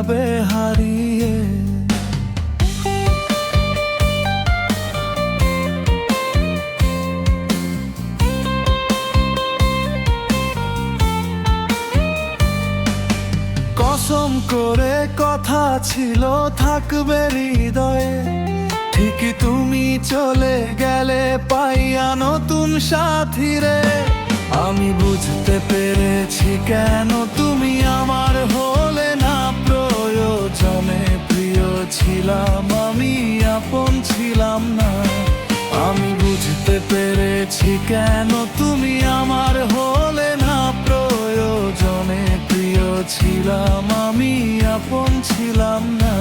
যাবে হারিয়ে। কসম করে কথা ছিল থাকবে হৃদয়ে, ঠিকই তুমি চলে গেলে পাইয়া নতুন সাথীরে। আমি বুঝতে পেরেছি কেন তুমি আমার হলে না প্রয়োজনে। প্রিয় ছিলাম আমি, আপন ছিলাম না। আমি বুঝতে পেরেছি কেন তুমি আমার হলে না প্রয়োজনে। প্রিয় ছিলাম আমি, আপন ছিলাম না।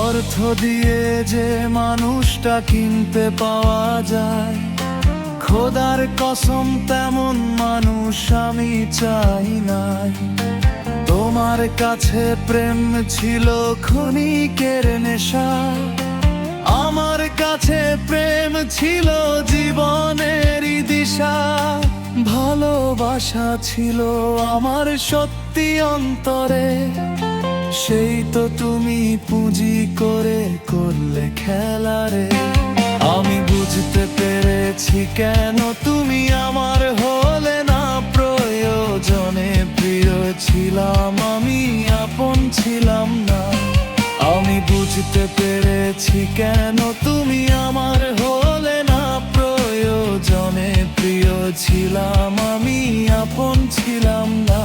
অর্থ দিয়ে যে মানুষটা কিনতে পাওয়া যায়, খোদার কসম তেমন মানুষ আমি চাই নাই। তোমার কাছে প্রেম ছিল ক্ষণিকের নেশা, আমার কাছে প্রেম ছিল জীবনেরই দিশা। ভালোবাসা ছিল আমার সত্যি অন্তরে, সেই তো তুমি পুঁজি করে করলে খেলারে। আমি বুঝতে পেরেছি কেন তুমি আমার হলে না প্রয়োজনে। প্রিয় ছিলাম আমি, আপন ছিলাম না। আমি বুঝতে পেরেছি কেন তুমি আমার হলে না প্রয়োজনে। প্রিয় ছিলাম আমি, আপন ছিলাম না।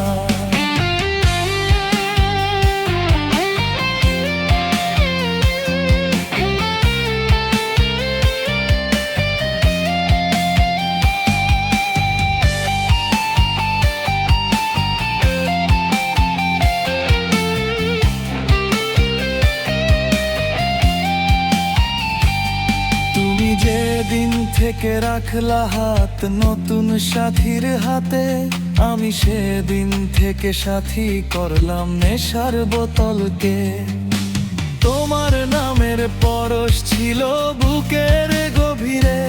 যেদিন থেকে রাখলা হাত নতুন সাথীর হাতে, আমি সেদিন থেকে সাথী করলাম নেশার বোতলকে। তোমার নামের পরশ ছিল বুকের গভীরে,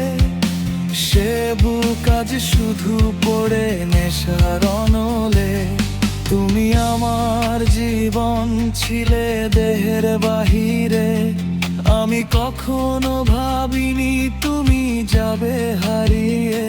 সে বুক আজ শুধু পড়ে নেশার অনলে। তুমি আমার জীবন ছিলে দেহের বাহিরে, আমি কখনো ভাবিনি তুমি যাবে হারিয়ে।